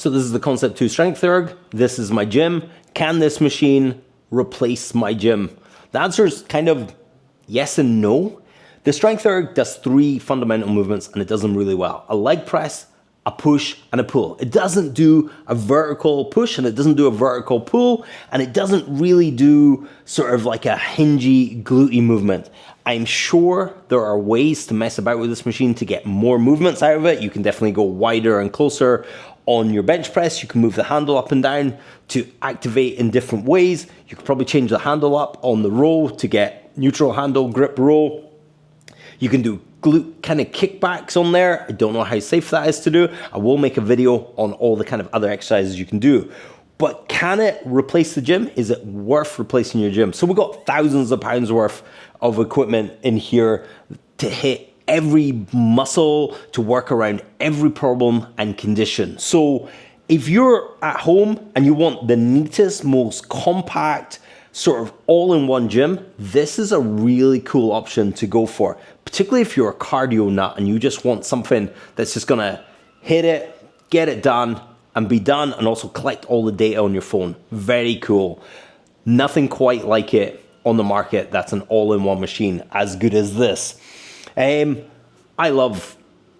So this is the Concept 2 Strength Erg. This is my gym. Can this machine replace my gym? The answer is kind of yes and no. The Strength Erg does 3 fundamental movements and it does them really well. A leg press, a push, and a pull. It doesn't do a vertical push and it doesn't do a vertical pull, and it doesn't really do sort of like a hingy glutey movement. I'm sure there are ways to mess about with this machine to get more movements out of it. You can definitely go wider and closer on your bench press. You can move the handle up and down to activate in different ways. You could probably change the handle up on the row to get neutral handle grip row. You can do glute kind of kickbacks on there. I don't know how safe that is to do. I will make a video on all the kind of other exercises you can do. But can it replace the gym? Is it worth replacing your gym? So we've got thousands of pounds worth of equipment in here to hit every muscle, to work around every problem and condition. So if you're at home and you want the neatest, most compact, sort of all-in-one gym, this is a really cool option to go for, particularly if you're a cardio nut and you just want something that's just gonna hit it, get it done, and be done, and also collect all the data on your phone. Very cool. Nothing quite like it on the market that's an all-in-one machine as good as this. I love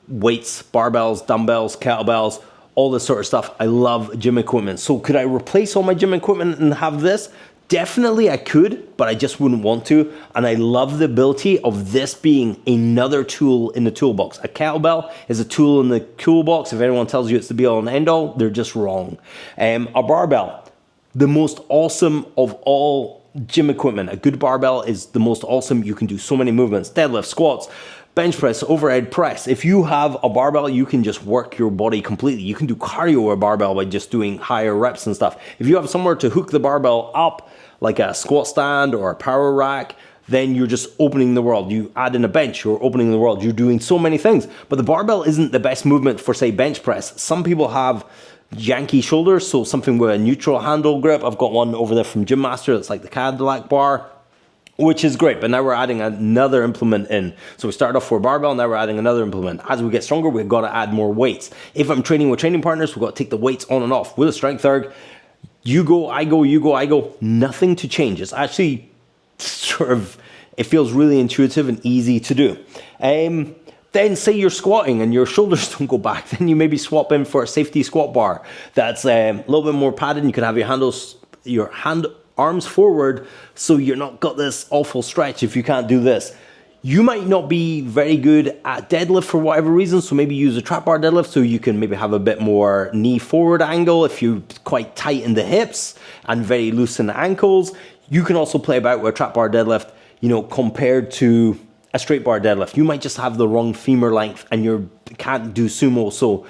weights, barbells, dumbbells, kettlebells, all this sort of stuff. I love gym equipment. So could I replace all my gym equipment and have this? Definitely I could, but I just wouldn't want to. And I love the ability of this being another tool in the toolbox. A kettlebell is a tool in the toolbox. If anyone tells you it's the be all and end all, they're just wrong. A barbell, the most awesome of all gym equipment. A good barbell is the most awesome. You can do so many movements, deadlift, squats, bench press, overhead press. If you have a barbell, you can just work your body completely. You can do cardio with a barbell by just doing higher reps and stuff. If you have somewhere to hook the barbell up, like a squat stand or a power rack, then you're just opening the world. You add in a bench, you're opening the world. You're doing so many things. But the barbell isn't the best movement for, say, bench press. Some people have janky shoulders, so something with a neutral handle grip. I've got one over there from Gym Master that's like the Cadillac bar, which is great, but now we're adding another implement in. So we started off for a barbell, now we're adding another implement. As we get stronger, we've got to add more weights. If I'm training with training partners, we've got to take the weights on and off. With a Strength Erg, you go, I go, you go, I go, nothing to change. It's actually sort of, it feels really intuitive and easy to do. Then say you're squatting and your shoulders don't go back, then you maybe swap in for a safety squat bar that's a little bit more padded. You can have your arms forward, so you're not got this awful stretch if you can't do this. You might not be very good at deadlift for whatever reason, so maybe use a trap bar deadlift so you can maybe have a bit more knee forward angle if you're quite tight in the hips and very loose in the ankles. You can also play about with a trap bar deadlift, you know, compared to a straight bar deadlift. You might just have the wrong femur length and you can't do sumo, so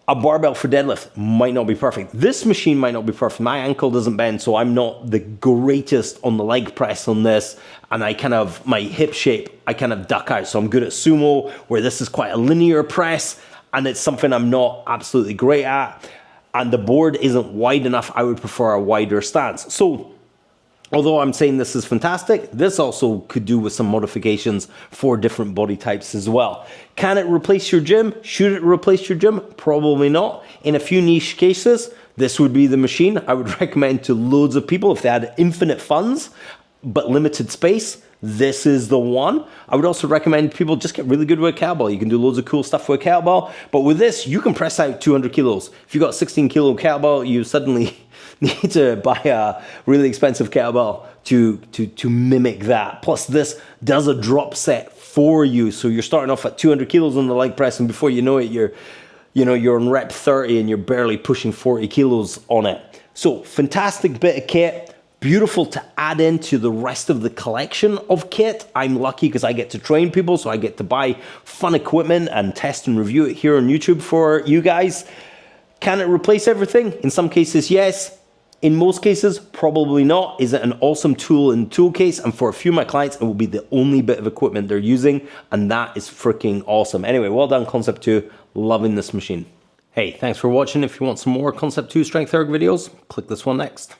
a barbell for deadlift might not be perfect. This machine might not be perfect. My ankle doesn't bend, so I'm not the greatest on the leg press on this. And my hip shape, I kind of duck out. So I'm good at sumo, where this is quite a linear press, and it's something I'm not absolutely great at. And the board isn't wide enough. I would prefer a wider stance. So although I'm saying this is fantastic, this also could do with some modifications for different body types as well. Can it replace your gym? Should it replace your gym? Probably not. In a few niche cases, this would be the machine I would recommend to loads of people if they had infinite funds but limited space. This is the one. I would also recommend people just get really good with a kettlebell. You can do loads of cool stuff with a kettlebell, but with this, you can press out 200 kilos. If you've got a 16 kilo kettlebell, you suddenly need to buy a really expensive kettlebell to mimic that. Plus this does a drop set for you. So you're starting off at 200 kilos on the leg press, and before you know it, you're on rep 30 and you're barely pushing 40 kilos on it. So fantastic bit of kit. Beautiful to add into the rest of the collection of kit. I'm lucky because I get to train people, so I get to buy fun equipment and test and review it here on YouTube for you guys. Can it replace everything? In some cases, yes. In most cases, probably not. Is it an awesome tool in the tool case? And for a few of my clients, it will be the only bit of equipment they're using, and that is freaking awesome. Anyway, well done, Concept 2. Loving this machine. Hey, thanks for watching. If you want some more Concept 2 Strength Erg videos, click this one next.